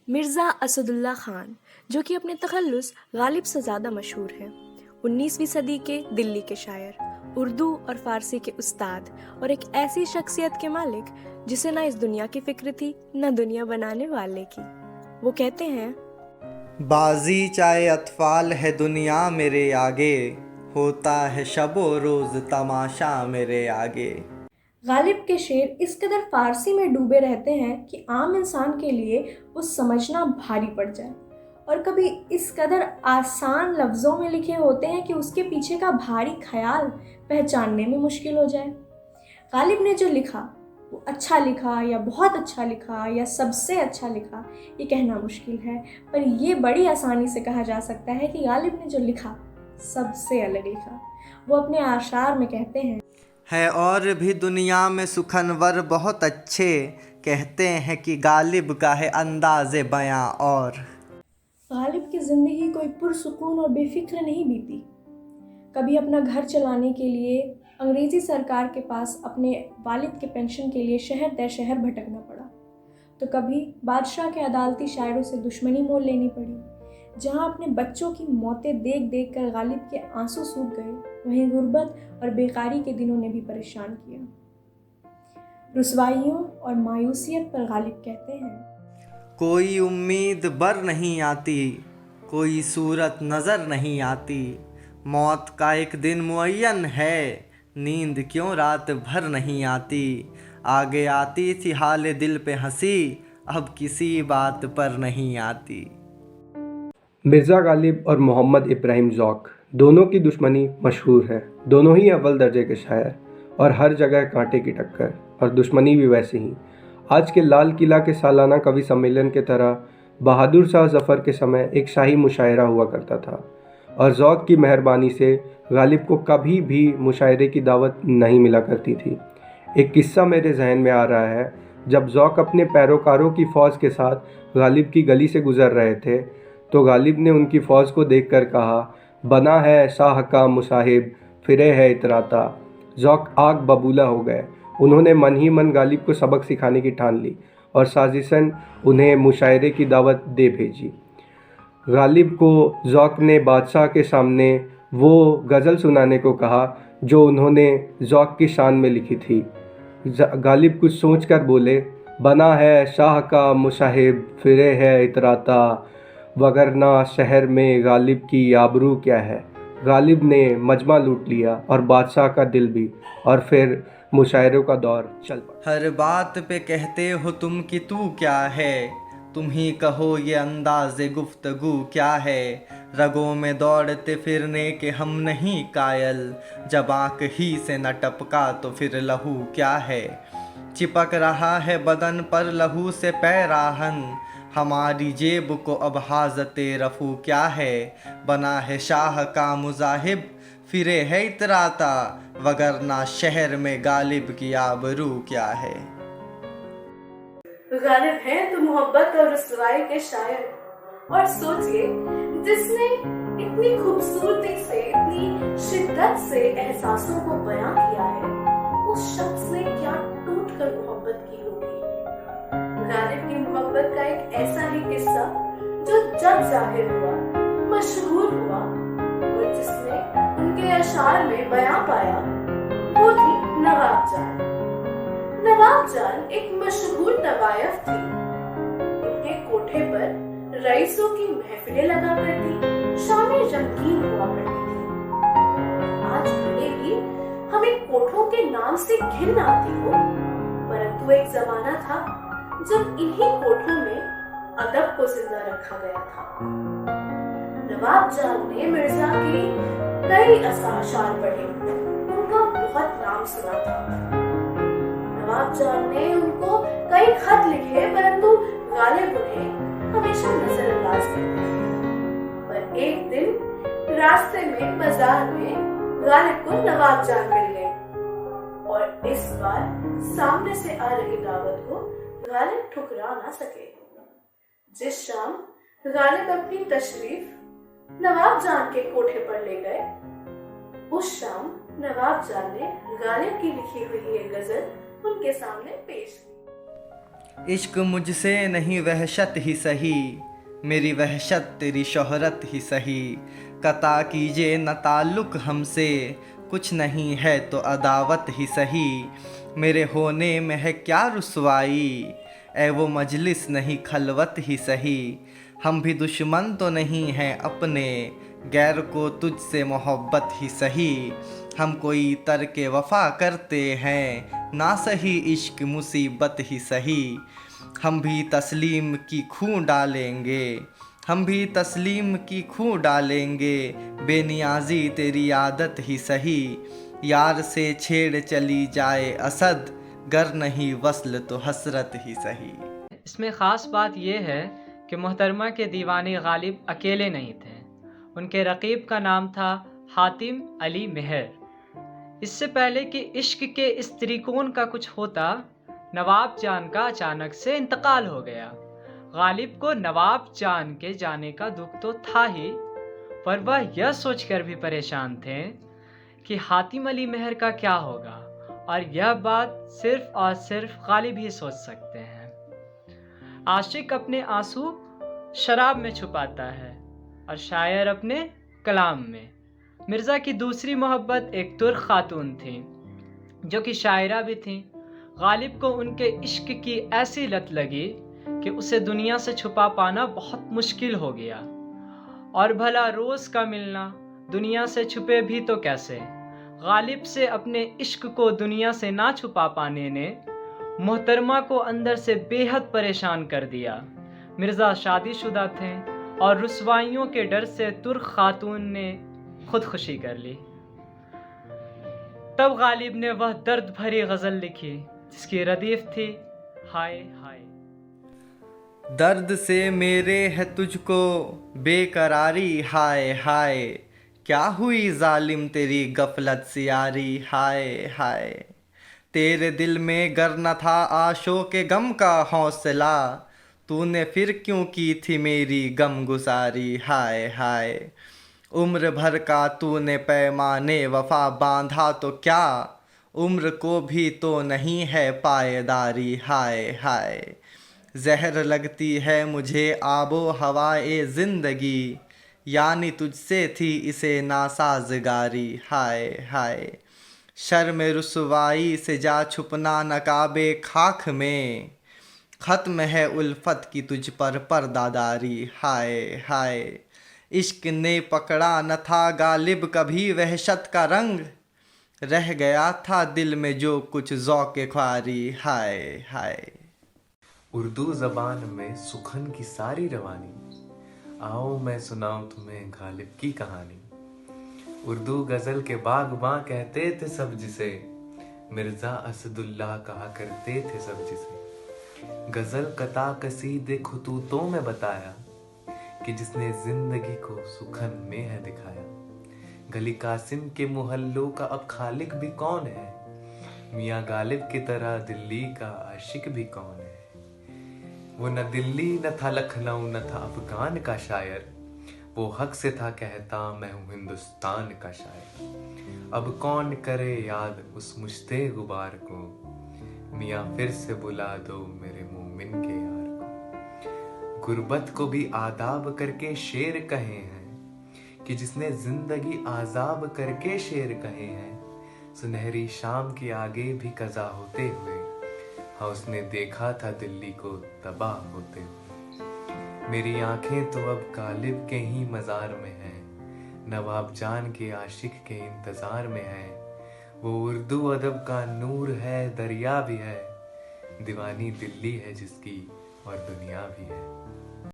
मिर्ज़ा असदुल्ला ख़ान, जो कि अपने तख़ल्लुस गालिब से ज़्यादा मशहूर हैं। 19वीं सदी के दिल्ली के शायर, उर्दू और फ़ारसी के उस्ताद और एक ऐसी शख्सियत के मालिक जिसे ना इस दुनिया की फ़िक्र थी न दुनिया बनाने वाले की। वो कहते हैं, बाजी चाहे अतफाल है दुनिया मेरे आगे, होता है शबो रोज़ तमाशा मेरे आगे। गालिब के शेर इस कदर फ़ारसी में डूबे रहते हैं कि आम इंसान के लिए उस समझना भारी पड़ जाए, और कभी इस कदर आसान लफ्ज़ों में लिखे होते हैं कि उसके पीछे का भारी ख्याल पहचानने में मुश्किल हो जाए। गालिब ने जो लिखा वो अच्छा लिखा या बहुत अच्छा लिखा या सबसे अच्छा लिखा, ये कहना मुश्किल है, पर ये बड़ी आसानी से कहा जा सकता है कि गालिब ने जो लिखा सबसे अलग लिखा। वो अपने आशार में कहते हैं, है और भी दुनिया में सुखनवर बहुत अच्छे, कहते हैं कि गालिब का है अंदाज़े बयां और। गालिब की ज़िंदगी कोई पुरसुकून और बेफिक्र नहीं बीती। कभी अपना घर चलाने के लिए अंग्रेज़ी सरकार के पास अपने वालिद के पेंशन के लिए शहर दर शहर भटकना पड़ा, तो कभी बादशाह के अदालती शायरों से दुश्मनी मोल लेनी पड़ी। जहाँ अपने बच्चों की मौतें देख देख कर गालिब के आंसू सूख गए, वहीं गुर्बत और बेकारी के दिनों ने भी परेशान किया। रुसवाइयों और मायूसियत पर गालिब कहते हैं, कोई उम्मीद बर नहीं आती, कोई सूरत नज़र नहीं आती, मौत का एक दिन मुअय्यन है, नींद क्यों रात भर नहीं आती। आगे आती थी हाल दिल पे हंसी, अब किसी बात पर नहीं आती। मिर्ज़ा गालिब और मोहम्मद इब्राहिम ज़ौक़ दोनों की दुश्मनी मशहूर है। दोनों ही अव्वल दर्जे के शायर और हर जगह कांटे की टक्कर, और दुश्मनी भी वैसे ही। आज के लाल किला के सालाना कवि सम्मेलन के तरह बहादुर शाह ज़फ़र के समय एक शाही मुशायरा हुआ करता था, और ज़ौक़ की मेहरबानी से गालिब को कभी भी मुशायरे की दावत नहीं मिला करती थी। एक किस्सा मेरे जहन में आ रहा है। जब ज़ौक़ अपने पैरोकारों की फ़ौज के साथ गालिब की गली से गुज़र रहे थे, तो गालिब ने उनकी फ़ौज को देखकर कहा, बना है शाह का मुसाहिब, फिरे है इतराता। ज़ौक़ आग बबूला हो गए। उन्होंने मन ही मन गालिब को सबक सिखाने की ठान ली और साजिशन उन्हें मुशायरे की दावत दे भेजी। गालिब को ज़ौक़ ने बादशाह के सामने वो गज़ल सुनाने को कहा जो उन्होंने ज़ौक़ की शान में लिखी थी। गालिब कुछ सोचकर बोले, बना है शाह का मुसाहिब, फिरे है इतराता, वगरना शहर में गालिब की आबरू क्या है। गालिब ने मजमा लूट लिया और बादशाह का दिल भी, और फिर मुशायरों का दौर चल पड़ा। हर बात पे कहते हो तुम कि तू क्या है, तुम ही कहो ये अंदाज़े गुफ्तगू क्या है। रगों में दौड़ते फिरने के हम नहीं कायल, जब आँख ही से न टपका तो फिर लहू क्या है। चिपक रहा है बदन पर लहू से पैराहन, हमारी जेब को अब हाजते रफू क्या है। बना है शाह का मुजाहिब, फिरे है इतराता, वगरना शहर में गालिब की आबरू क्या है। गालिब हैं तो मोहब्बत और रुसवाई के शायर, और सोचिए जिसने इतनी खूबसूरती से, इतनी शिद्दत से एहसासों को बयां किया है, उस शख्स ने क्या टूट कर मोहब्बत की होगी। गालिब की मोहब्बत का एक ऐसा ही किस्सा जो जग जाहिर हुआ, मशहूर हुआ, और जिसने उनके अशार में बयां पाया, वो थी नवाब जान। नवाब जान एक मशहूर तवायफ थी। उनके कोठे पर रईसों की महफिलें लगा करती, शामें रंगीन हुआ करती थी। आज भले ही हमें कोठों के नाम से घिन आती हो, परंतु एक जमाना था जब इन्हीं कोठों में अदब को जिंदा रखा गया था। नवाब जान ने मिर्जा के कई अशार पढ़े, उनका बहुत नाम सुना था। नवाब जान ने उनको कई खत लिखे, परंतु गालिब उन्हें हमेशा नजरअंदाज करते थे। पर एक दिन रास्ते में बाजार में गालिब को नवाब जान मिल गए, और इस बार सामने से आ रही दावत को गालिब ठुकरा ना सके। जिस शाम गालिब अपनी तशरीफ नवाब जान के कोठे पर ले गए, उस शाम नवाब जान ने गालिब की लिखी हुई ये गजल उनके सामने पेश की। इश्क मुझसे नहीं वहशत ही सही, मेरी वहशत तेरी शोहरत ही सही। कता कीजिए न ताल्लुक़ हमसे, कुछ नहीं है तो अदावत ही सही। मेरे होने में है क्या रुसवाई, ए वो मजलिस नहीं खलवत ही सही। हम भी दुश्मन तो नहीं हैं अपने, गैर को तुझसे मोहब्बत ही सही। हम कोई तर्क वफ़ा करते हैं, ना सही इश्क मुसीबत ही सही। हम भी तस्लीम की खूं डालेंगे, हम भी तस्लीम की खूं डालेंगे, बेनियाजी तेरी आदत ही सही। यार से छेड़ चली जाए असद, गर नहीं वस्ल तो हसरत ही सही। इसमें ख़ास बात यह है कि मोहतरमा के दीवाने गालिब अकेले नहीं थे। उनके रकीब का नाम था हातिम अली मेहर। इससे पहले कि इश्क के इस त्रिकोण का कुछ होता, नवाब जान का अचानक से इंतकाल हो गया। गालिब को नवाब जान के जाने का दुख तो था ही, पर वह यह सोचकर भी परेशान थे कि हातिम अली मेहर का क्या होगा, और यह बात सिर्फ और सिर्फ गालिब ही सोच सकते हैं। आशिक अपने आंसू शराब में छुपाता है और शायर अपने कलाम में। मिर्ज़ा की दूसरी मोहब्बत एक तुर्क खातून थी जो कि शायरा भी थी। गालिब को उनके इश्क की ऐसी लत लगी कि उसे दुनिया से छुपा पाना बहुत मुश्किल हो गया। और भला रोज़ का मिलना दुनिया से छुपे भी तो कैसे। गालिब से अपने इश्क को दुनिया से ना छुपा पाने ने मोहतरमा को अंदर से बेहद परेशान कर दिया। मिर्ज़ा शादीशुदा थे और रुसवाइयों के डर से तुर्क खातून ने खुदकुशी कर ली। तब गालिब ने वह दर्द भरी गज़ल लिखी जिसकी रदीफ थी हाय हाय। दर्द से मेरे है तुझको बेकरारी हाय हाय, क्या हुई जालिम तेरी गफलत सियारी हाय हाय। तेरे दिल में गर न था आशों के गम का हौसला, तूने फिर क्यों की थी मेरी गम गुसारी हाय हाय। उम्र भर का तूने पैमाने वफा बांधा तो क्या, उम्र को भी तो नहीं है पायदारी हाय हाय। जहर लगती है मुझे आबो हवाए ज़िंदगी, यानी तुझसे थी इसे नासाजगारी हाय हाय। शर्म रुसवाई से जा छुपना नकाबे खाक में, ख़त्म है उल्फत की तुझ पर पर्दादारी हाय हाय। इश्क ने पकड़ा न था गालिब कभी वहशत का रंग, रह गया था दिल में जो कुछ ज़ौक़ ख्वारी हाय हाय। उर्दू ज़बान में सुखन की सारी रवानी, आओ मैं सुनाऊं तुम्हें गालिब की कहानी। उर्दू गज़ल के बागबां कहते थे सब जिसे, मिर्ज़ा असदुल्लाह कहा करते थे सब जिसे। गज़ल कता कसीदे खुतूतों में बताया कि जिसने ज़िंदगी को सुखन में है दिखाया। गली कासिम के मोहल्लों का अब खालिक भी कौन है, मियाँ गालिब की तरह दिल्ली का आशिक भी कौन है। वो न दिल्ली न था लखनऊ न था अफगान का शायर, वो हक से था कहता मैं हूँ हिंदुस्तान का शायर। अब कौन करे याद उस मुश्ते गुबार को, मियाँ फिर से बुला दो मेरे मोमिन के यार को। गुर्बत को भी आदाब करके शेर कहे हैं, कि जिसने जिंदगी आजाब करके शेर कहे हैं। सुनहरी शाम के आगे भी कज़ा होते हुए, हाँ उसने देखा था दिल्ली को तबाह होते हुए। मेरी आंखें तो अब गालिब के ही मज़ार में हैं, नवाब जान के आशिक के इंतज़ार में हैं। वो उर्दू अदब का नूर है, दरिया भी है, दीवानी दिल्ली है जिसकी और दुनिया भी है।